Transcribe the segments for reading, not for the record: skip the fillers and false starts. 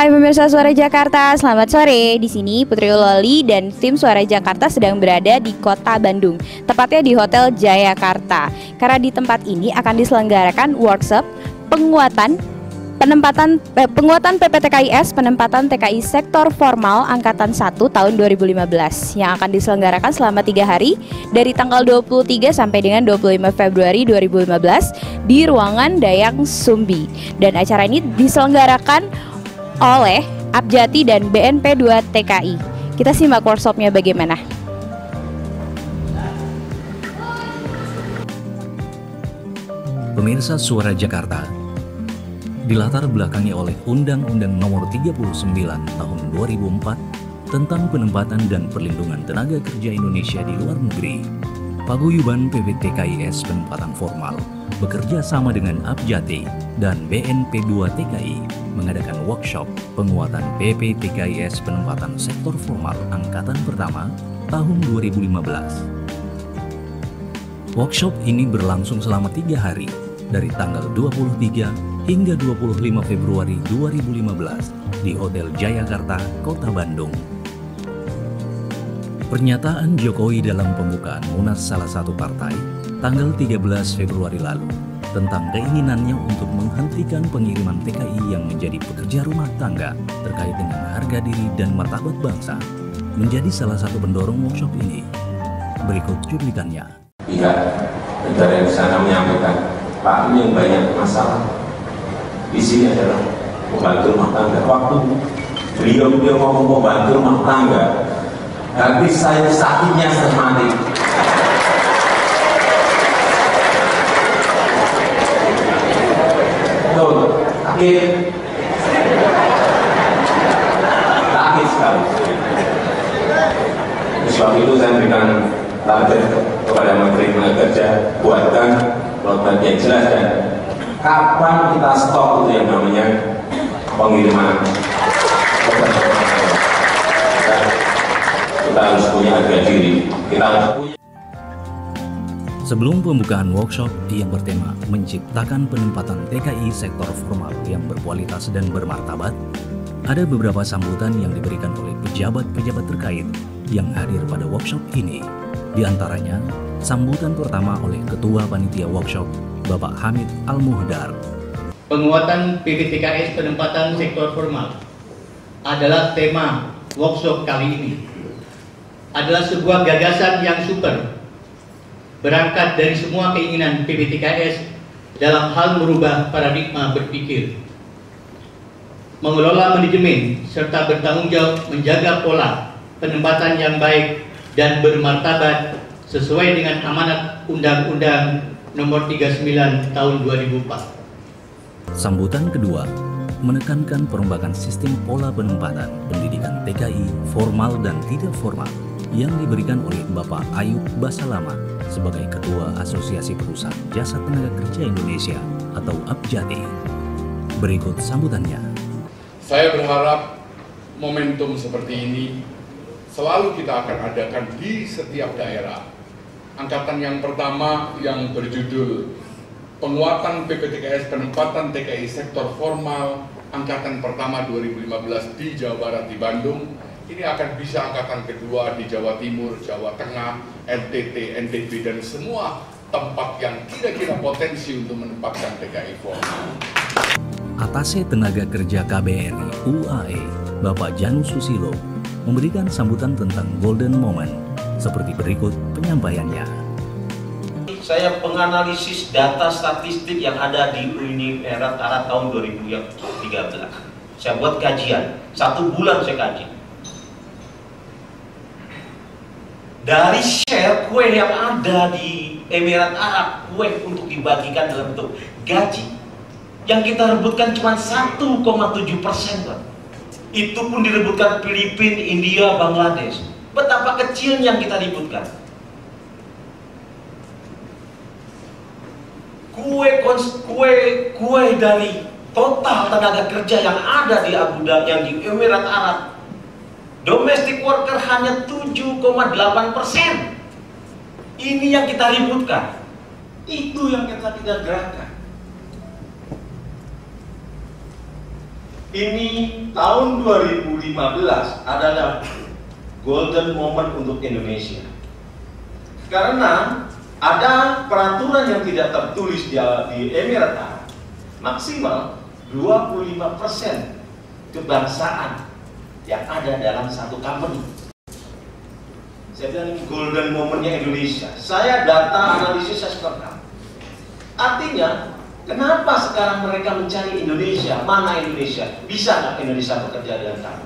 Hai pemirsa Suara Jakarta, selamat sore. Di sini Putri Loli dan tim Suara Jakarta sedang berada di Kota Bandung, tepatnya di Hotel Jayakarta. Karena di tempat ini akan diselenggarakan workshop penguatan PPTKIS penempatan TKI sektor formal angkatan 1 tahun 2015 yang akan diselenggarakan selama 3 hari dari tanggal 23 sampai dengan 25 Februari 2015 di ruangan Dayang Sumbi. Dan acara ini diselenggarakan oleh Abjati dan BNP 2 TKI. Kita simak workshopnya bagaimana. Pemirsa Suara Jakarta, dilatar belakangi oleh Undang-Undang Nomor 39 Tahun 2004 tentang penempatan dan perlindungan tenaga kerja Indonesia di luar negeri, Paguyuban PPTKIS penempatan formal bekerja sama dengan Abjati dan BNP 2 TKI mengadakan workshop penguatan PPTKIS penempatan sektor formal angkatan pertama tahun 2015. Workshop ini berlangsung selama 3 hari dari tanggal 23 hingga 25 Februari 2015 di Hotel Jayakarta, Kota Bandung. Pernyataan Jokowi dalam pembukaan Munas salah satu partai tanggal 13 Februari lalu tentang keinginannya untuk menghentikan pengiriman TKI yang menjadi pekerja rumah tangga terkait dengan harga diri dan martabat bangsa menjadi salah satu pendorong workshop ini. Berikut cuplikannya. Pihak negara yang di sana menyampaikan, Pak, ini yang banyak masalah di sini adalah pembantu rumah tangga. Waktu beliau ngomong pembantu rumah tangga, hati saya sakitnya semati. Sakit sekali. Sebab itu saya berikan target kepada Menteri Tenaga Kerja, buatkan roadmap yang jelas dan kapan kita stop itu yang namanya pengiriman. Kita harus punya harga diri. Kita harus punya. Sebelum pembukaan workshop yang bertema menciptakan penempatan TKI sektor formal yang berkualitas dan bermartabat, ada beberapa sambutan yang diberikan oleh pejabat-pejabat terkait yang hadir pada workshop ini. Di antaranya, sambutan pertama oleh Ketua Panitia Workshop, Bapak Hamid Al-Muhdar. Penguatan PPTKIS penempatan sektor formal adalah tema workshop kali ini. Adalah sebuah gagasan yang super, berangkat dari semua keinginan PPTKIS dalam hal merubah paradigma berpikir, mengelola manajemen, serta bertanggung jawab menjaga pola penempatan yang baik dan bermartabat sesuai dengan amanat Undang-Undang Nomor 39 Tahun 2004. Sambutan kedua menekankan perombakan sistem pola penempatan pendidikan TKI formal dan tidak formal yang diberikan oleh Bapak Ayub Basalama sebagai Ketua Asosiasi Perusahaan Jasa Tenaga Kerja Indonesia atau Abjati. Berikut sambutannya. Saya berharap momentum seperti ini selalu kita akan adakan di setiap daerah. Angkatan yang pertama yang berjudul Penguatan PPTKIS penempatan TKI sektor formal angkatan pertama 2015 di Jawa Barat di Bandung. Ini akan bisa angkatan kedua di Jawa Timur, Jawa Tengah, NTT, NTB, dan semua tempat yang kira-kira potensi untuk menempatkan TKI formal. Atase Tenaga Kerja KBRI UAE, Bapak Janus Susilo, memberikan sambutan tentang golden moment, seperti berikut penyampaiannya. Saya penganalisis data statistik yang ada di Uni Emirat Arab tahun 2013. Saya buat kajian, 1 bulan saya kaji. Dari share kue yang ada di Emirat Arab, kue untuk dibagikan dalam bentuk gaji, yang kita rebutkan cuma 1,7%, Pak. Itu pun direbutkan Filipina, India, Bangladesh. Betapa kecil yang kita rebutkan. Kue dari total tenaga kerja yang ada di Abu Dhabi, yang di Emirat Arab, domestic worker hanya 7,8%. Ini yang kita ributkan. Itu yang kita tidak gerakkan. ini tahun 2015 adalah golden moment untuk Indonesia. Karena ada peraturan yang tidak tertulis di Emirat Arab, maksimal 25% kebangsaan yang ada dalam satu company. Saya bilang ini golden momennya Indonesia. Saya data analisis saya sekarang. Artinya, kenapa sekarang mereka mencari Indonesia? Mana Indonesia? Bisa nggak Indonesia bekerja dengan kami?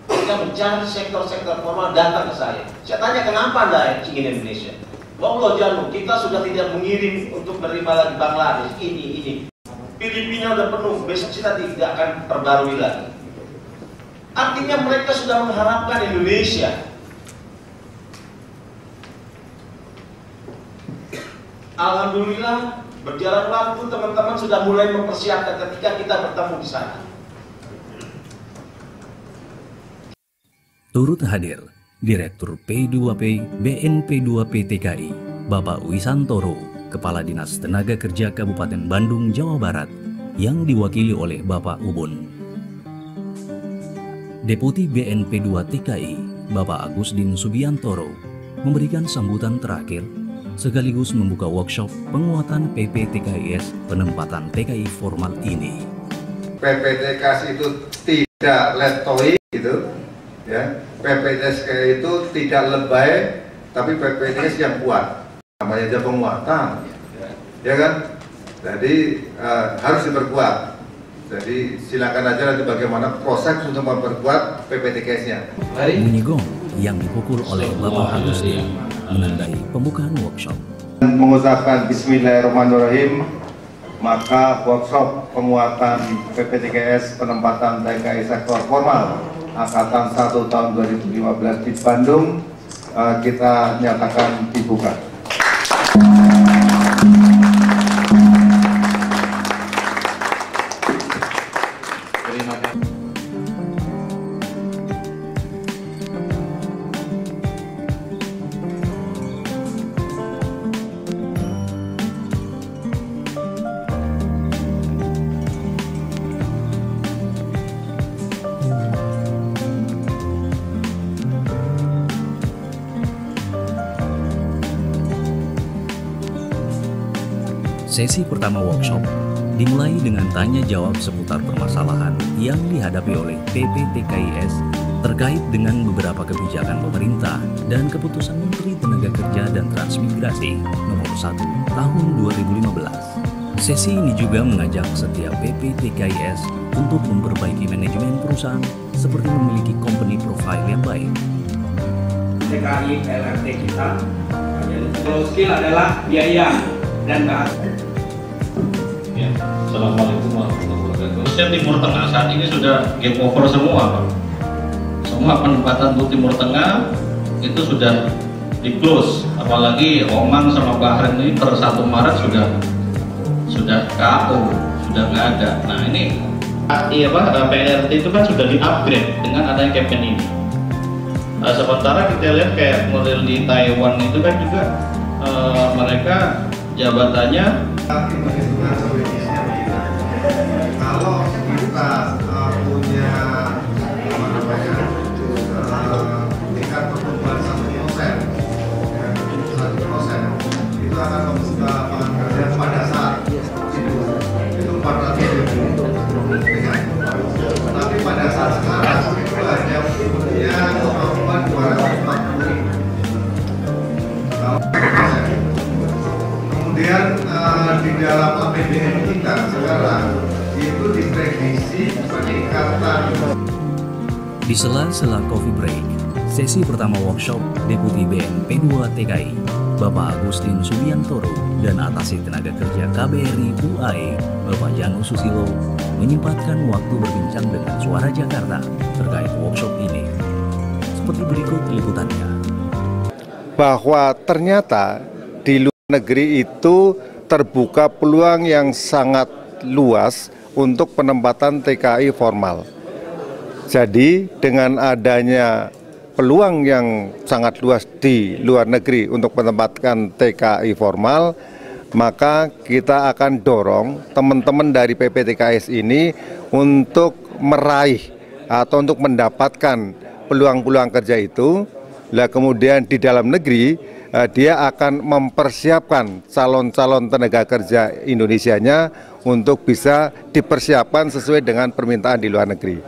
Mereka mencari sektor-sektor formal, datang ke saya. Saya tanya, kenapa Anda ingin Indonesia? Wallah Janu, kita sudah tidak mengirim untuk menerima lagi Bangladesh, ini. Filipina udah penuh, besok kita tidak akan perbarui lagi. Artinya mereka sudah mengharapkan Indonesia. Alhamdulillah, berjalan waktu teman-teman sudah mulai mempersiapkan ketika kita bertemu di sana. Turut hadir Direktur P2P BNP2P TKI, Bapak Wisantoro, Kepala Dinas Tenaga Kerja Kabupaten Bandung, Jawa Barat, yang diwakili oleh Bapak Ubun. Deputi BNP2 TKI, Bapak Agustin Subiantoro, memberikan sambutan terakhir sekaligus membuka workshop penguatan PPTKIS penempatan TKI formal ini. PPTKIS itu tidak letoi gitu. Ya, PPTKS itu tidak lebay, tapi PPTKS yang kuat, namanya aja penguatan, ya kan? Jadi harus diperkuat. Jadi silakan aja nanti bagaimana proses untuk memperkuat PPTKS-nya. Bunyi gong yang dipukul oleh Bapak Agustin menandai pembukaan workshop. Mengucapkan Bismillahirrahmanirrahim, maka workshop penguatan PPTKS penempatan TKI sektor formal Angkatan 1 tahun 2015 di Bandung kita nyatakan dibuka. Terima kasih. Sesi pertama workshop dimulai dengan tanya jawab seputar permasalahan yang dihadapi oleh PPTKIS terkait dengan beberapa kebijakan pemerintah dan keputusan Menteri Tenaga Kerja dan Transmigrasi nomor 1 tahun 2015. Sesi ini juga mengajak setiap PPTKIS untuk memperbaiki manajemen perusahaan seperti memiliki company profile yang baik. TKI LRT kita, low skill adalah biaya dan bahasa. Ya, Assalamualaikum warahmatullahi wabarakatuh. Khususnya Timur Tengah saat ini sudah game over semua, Pak. Semua penempatan untuk Timur Tengah itu sudah di close. Apalagi Oman sama Bahrain ini per 1 Maret sudah KO, sudah nggak ada. Nah ini PLRT itu kan sudah di-upgrade dengan adanya campaign ini. Sementara kita lihat kayak model di Taiwan itu kan juga mereka jabatannya kalau kita punya tingkat pertumbuhan 1%, itu akan membuka lapangan kerja pada saat itu 400.000. Tapi pada saat sekarang itu hanya punya kemampuan 240.000. Kemudian di dalam APBN kita sekarang itu diprediksi peningkatan. Di sela-sela coffee break, sesi pertama workshop Deputi BNP2 TKI, Bapak Agustin Subiantoro dan Atase Tenaga Kerja KBRI UAE, Bapak Janu Susilo, menyempatkan waktu berbincang dengan Suara Jakarta terkait workshop ini. Seperti berikut liputannya. Bahwa ternyata di luar negeri itu terbuka peluang yang sangat luas untuk penempatan TKI formal. Jadi dengan adanya peluang yang sangat luas di luar negeri untuk menempatkan TKI formal, maka kita akan dorong teman-teman dari PPTKIS ini untuk meraih atau untuk mendapatkan peluang-peluang kerja itu, lah kemudian di dalam negeri dia akan mempersiapkan calon-calon tenaga kerja Indonesianya untuk bisa dipersiapkan sesuai dengan permintaan di luar negeri.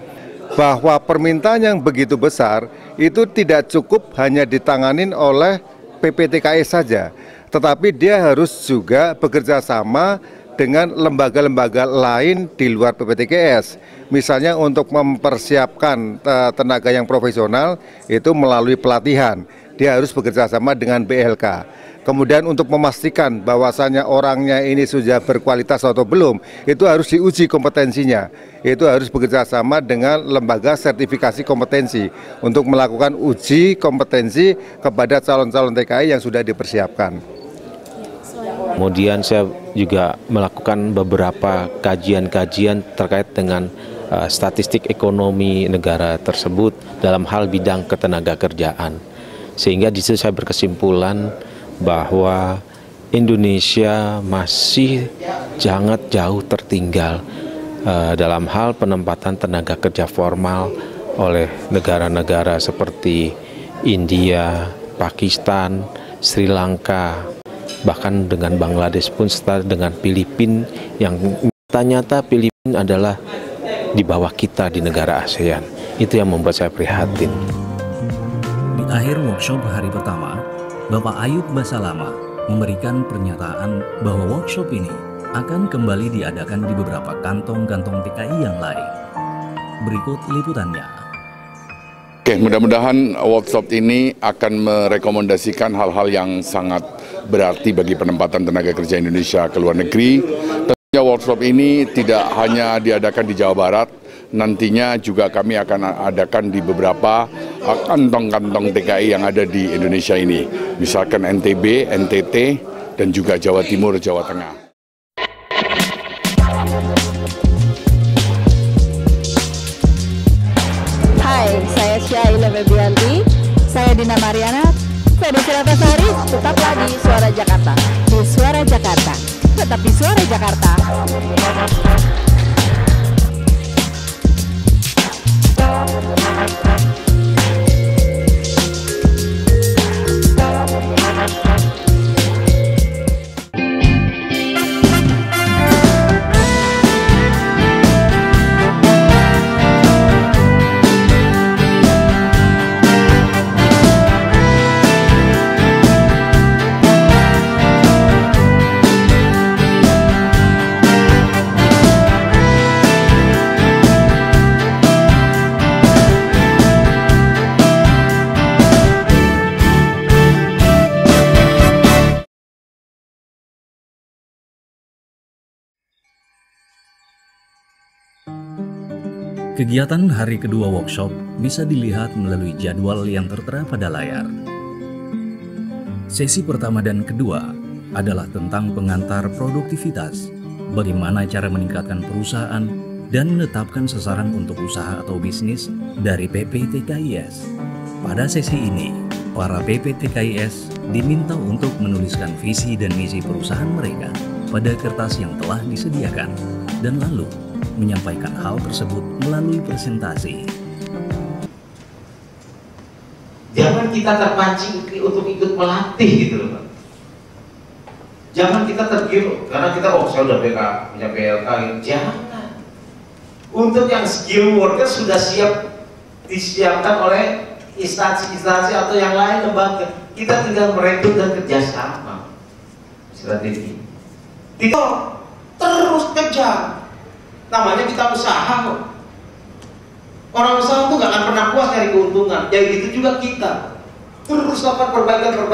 Bahwa permintaan yang begitu besar itu tidak cukup hanya ditanganin oleh PPTKS saja, tetapi dia harus juga bekerja sama dengan lembaga-lembaga lain di luar PPTKS. Misalnya untuk mempersiapkan tenaga yang profesional itu melalui pelatihan, dia harus bekerja sama dengan BLK. Kemudian untuk memastikan bahwasannya orangnya ini sudah berkualitas atau belum, itu harus diuji kompetensinya. Itu harus bekerja sama dengan lembaga sertifikasi kompetensi untuk melakukan uji kompetensi kepada calon-calon TKI yang sudah dipersiapkan. Kemudian saya juga melakukan beberapa kajian-kajian terkait dengan statistik ekonomi negara tersebut dalam hal bidang ketenaga kerjaan. Sehingga di situ saya berkesimpulan bahwa Indonesia masih sangat jauh tertinggal dalam hal penempatan tenaga kerja formal oleh negara-negara seperti India, Pakistan, Sri Lanka, bahkan dengan Bangladesh pun serta dengan Filipina, yang nyata-nyata Filipina adalah di bawah kita di negara ASEAN. Itu yang membuat saya prihatin. Di akhir workshop hari pertama, Bapak Ayub Basalama memberikan pernyataan bahwa workshop ini akan kembali diadakan di beberapa kantong-kantong TKI yang lain. Berikut liputannya. Oke, mudah-mudahan workshop ini akan merekomendasikan hal-hal yang sangat berarti bagi penempatan tenaga kerja Indonesia ke luar negeri. Tentunya workshop ini tidak hanya diadakan di Jawa Barat, nantinya juga kami akan adakan di beberapa kantong-kantong TKI yang ada di Indonesia ini. Misalkan NTB, NTT, dan juga Jawa Timur, Jawa Tengah. Hai, saya Syaila Febrianti, saya Dina Mariana, saya Desi Ratnasari, tetaplah di Suara Jakarta. Di Suara Jakarta, tetap di Suara Jakarta. Kegiatan hari kedua workshop bisa dilihat melalui jadwal yang tertera pada layar. Sesi pertama dan kedua adalah tentang pengantar produktivitas, bagaimana cara meningkatkan perusahaan dan menetapkan sasaran untuk usaha atau bisnis dari PPTKIS. Pada sesi ini, para PPTKIS diminta untuk menuliskan visi dan misi perusahaan mereka pada kertas yang telah disediakan dan lalu menyampaikan hal tersebut melalui presentasi. Jangan kita terpancing untuk ikut melatih gitu loh Pak. Jangan kita tergiur karena kita saya udah BK, punya PLK gitu. Jangan. Untuk yang skill worker sudah siap disiapkan oleh instansi-instansi atau yang lain lembaga. Kita tinggal merekrut dan kerjasama. Strategi. Kita terus kejar. Namanya kita usaha kok. Orang usaha tuh gak akan pernah puas dari keuntungan. Ya gitu juga kita. Terus lakukan perbaikan.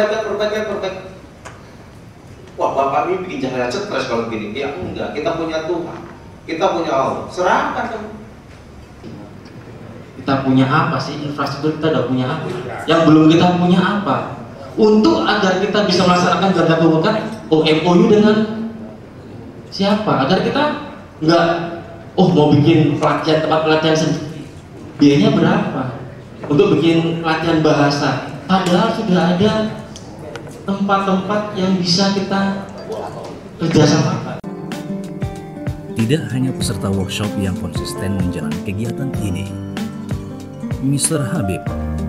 Wah bapak ini bikin cahaya stres kalau begini. Ya enggak, kita punya Tuhan. Kita punya Allah. Serahkan kan. Kita punya apa sih? Infrastruktur kita udah punya apa? Yang belum kita punya apa? Untuk agar kita bisa melaksanakan garda terdepan MOU dengan siapa? Agar kita nggak mau bikin pelatihan, tempat pelatihan sendiri, biayanya berapa untuk bikin pelatihan bahasa, padahal sudah ada tempat-tempat yang bisa kita kerjasamakan. Tidak hanya peserta workshop yang konsisten menjalani kegiatan ini. Mr. Habib,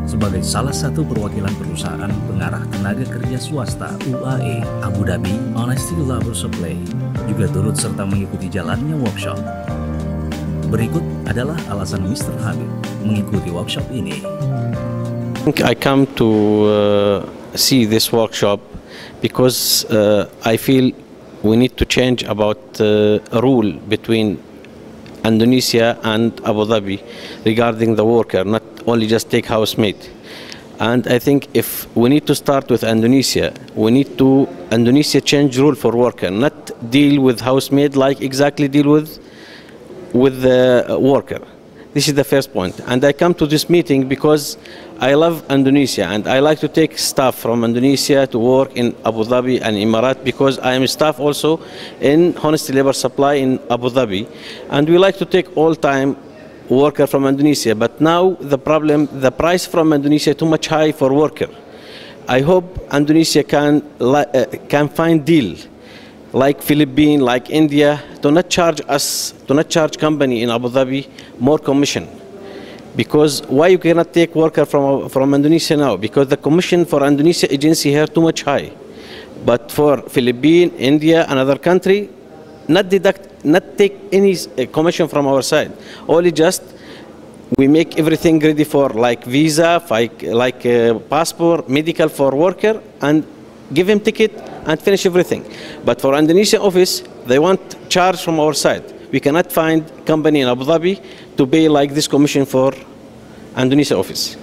sebagai salah satu perwakilan perusahaan pengarah tenaga kerja swasta UAE Abu Dhabi Honesty Labor Supply, juga turut serta mengikuti jalannya workshop. Berikut adalah alasan Mr. Habib mengikuti workshop ini. I come to see this workshop because I feel we need to change about a rule between Indonesia and Abu Dhabi regarding the worker, not only just take housemaid. And I think if we need to start with Indonesia, we need to Indonesia change rule for worker, not deal with housemaid like exactly deal with the worker. This is the first point. And I come to this meeting because I love Indonesia and I like to take staff from Indonesia to work in Abu Dhabi and Emirat because I am staff also in Honesty Labor Supply in Abu Dhabi. And we like to take all time worker from Indonesia. But now the problem, the price from Indonesia too much high for worker. I hope Indonesia can find deal like Philippines, like India, to not charge us, to not charge company in Abu Dhabi more commission. Because why you cannot take worker from Indonesia now? Because the commission for Indonesia agency here too much high. But for Philippines, India, another country, not take any commission from our side. Only just we make everything ready for like visa, like passport, medical for worker, and give him ticket and finish everything. But for Indonesia office, they want charge from our side. We cannot find company in Abu Dhabi to pay like this commission for Indonesia office.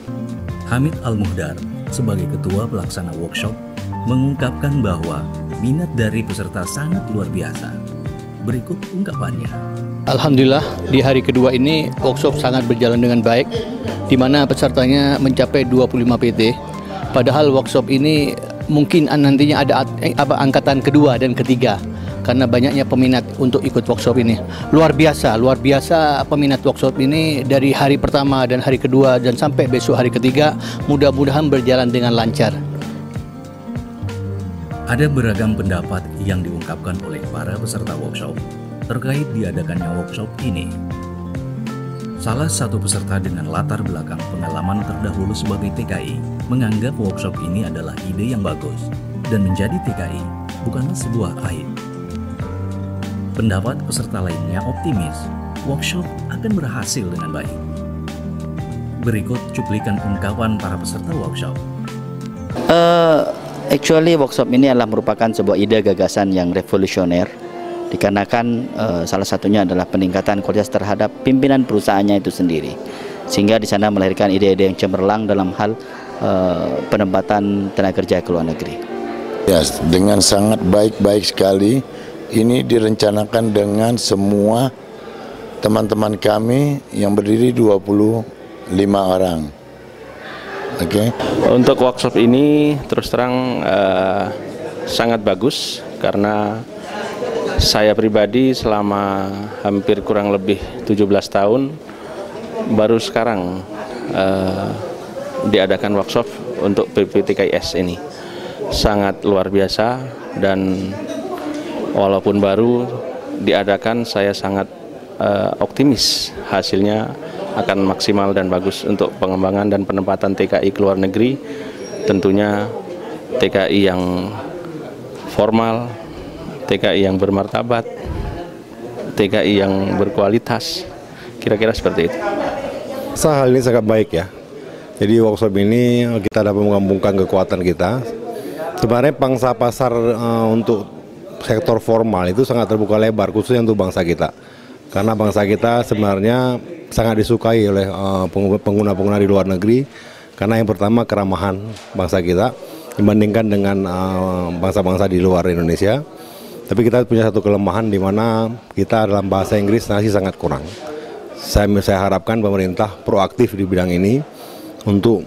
Hamid Al-Muhdar, sebagai ketua pelaksana workshop, mengungkapkan bahwa minat dari peserta sangat luar biasa. Berikut ungkapannya. Alhamdulillah, di hari kedua ini workshop sangat berjalan dengan baik, di mana pesertanya mencapai 25 PT. Padahal workshop ini mungkin nantinya ada angkatan kedua dan ketiga karena banyaknya peminat untuk ikut workshop ini. Luar biasa peminat workshop ini dari hari pertama dan hari kedua dan sampai besok hari ketiga. Mudah-mudahan berjalan dengan lancar. Ada beragam pendapat yang diungkapkan oleh para peserta workshop terkait diadakannya workshop ini. Salah satu peserta dengan latar belakang pengalaman terdahulu sebagai TKI menganggap workshop ini adalah ide yang bagus dan menjadi TKI bukanlah sebuah aib. Pendapat peserta lainnya optimis workshop akan berhasil dengan baik. Berikut cuplikan ungkapan para peserta workshop. Actually workshop ini adalah merupakan sebuah ide gagasan yang revolusioner. Dikarenakan salah satunya adalah peningkatan kualitas terhadap pimpinan perusahaannya itu sendiri, sehingga di sana melahirkan ide-ide yang cemerlang dalam hal penempatan tenaga kerja ke luar negeri. Ya, dengan sangat baik sekali. Ini direncanakan dengan semua teman-teman kami yang berdiri 25 orang. Oke. Untuk workshop ini terus terang sangat bagus karena saya pribadi selama hampir kurang lebih 17 tahun baru sekarang diadakan workshop untuk PPTKIS ini. Sangat luar biasa dan walaupun baru diadakan saya sangat optimis hasilnya akan maksimal dan bagus untuk pengembangan dan penempatan TKI ke luar negeri. Tentunya TKI yang formal, TKI yang bermartabat, TKI yang berkualitas, kira-kira seperti itu. Hal ini sangat baik ya. Jadi workshop ini kita dapat menggabungkan kekuatan kita. Sebenarnya pangsa pasar untuk sektor formal itu sangat terbuka lebar, khususnya untuk bangsa kita. Karena bangsa kita sebenarnya sangat disukai oleh pengguna-pengguna di luar negeri. Karena yang pertama keramahan bangsa kita dibandingkan dengan bangsa-bangsa di luar Indonesia. Tapi kita punya satu kelemahan di mana kita dalam bahasa Inggris masih sangat kurang. Saya harapkan pemerintah proaktif di bidang ini untuk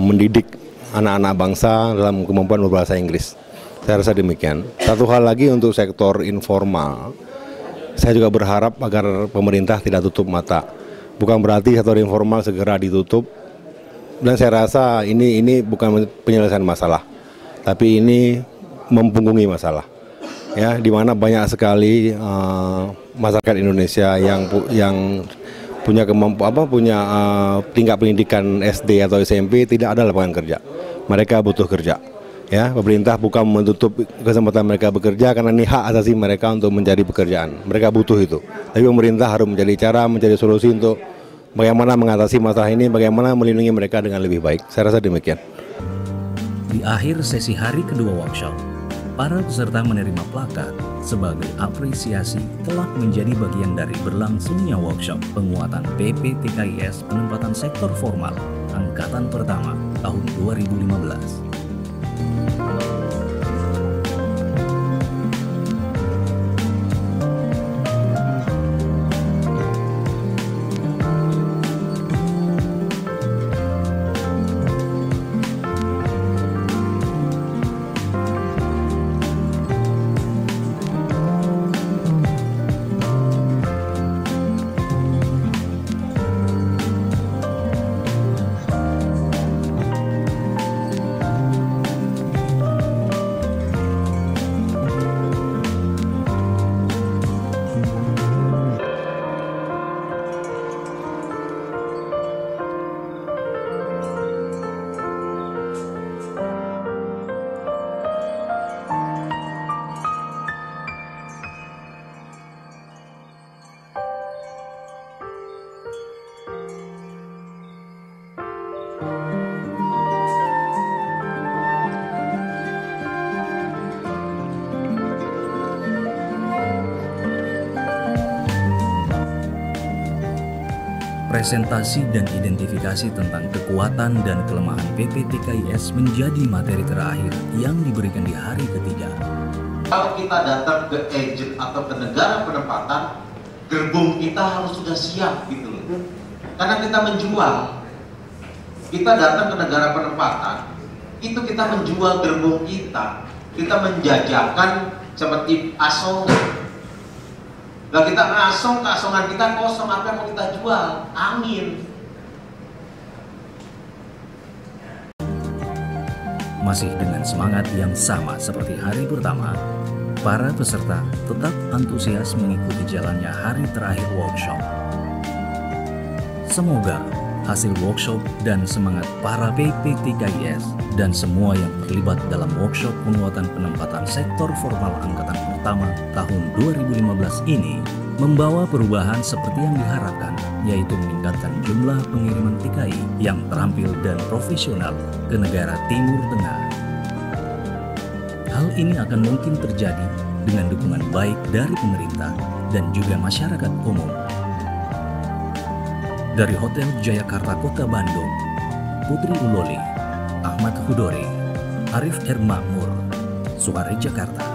mendidik anak-anak bangsa dalam kemampuan berbahasa Inggris. Saya rasa demikian. Satu hal lagi untuk sektor informal, saya juga berharap agar pemerintah tidak tutup mata. Bukan berarti sektor informal segera ditutup. Dan saya rasa ini bukan penyelesaian masalah, tapi ini mempunggungi masalah. ya, di mana banyak sekali masyarakat Indonesia yang punya tingkat pendidikan SD atau SMP tidak ada lapangan kerja. Mereka butuh kerja. Ya, pemerintah bukan menutup kesempatan mereka bekerja karena ini hak asasi mereka untuk mencari pekerjaan. Mereka butuh itu. Tapi pemerintah harus mencari solusi untuk bagaimana mengatasi masalah ini, bagaimana melindungi mereka dengan lebih baik. Saya rasa demikian. Di akhir sesi hari kedua workshop, para peserta menerima plakat sebagai apresiasi telah menjadi bagian dari berlangsungnya workshop penguatan PPTKIS penempatan sektor formal angkatan pertama tahun 2015. Presentasi dan identifikasi tentang kekuatan dan kelemahan PPTKIS menjadi materi terakhir yang diberikan di hari ketiga. Kalau kita datang ke agent atau ke negara penempatan, gerbong kita harus sudah siap gitu loh. Karena kita menjual. Kita datang ke negara penempatan, itu kita menjual gerbong kita. Kita menjajakan seperti asongan. Nah, kita ngasong, kasongan kita kosong, apa yang mau kita jual? Angin. Masih dengan semangat yang sama seperti hari pertama, para peserta tetap antusias mengikuti jalannya hari terakhir workshop. Semoga hasil workshop dan semangat para PPTKIS dan semua yang terlibat dalam workshop penguatan penempatan sektor formal angkatan pertama tahun 2015 ini membawa perubahan seperti yang diharapkan, yaitu meningkatkan jumlah pengiriman TKI yang terampil dan profesional ke negara Timur Tengah. Hal ini akan mungkin terjadi dengan dukungan baik dari pemerintah dan juga masyarakat umum. Dari Hotel Jayakarta Kota Bandung, Putri Uloli, Ahmad Hudori, Arif R. Makmur, Suara Jakarta.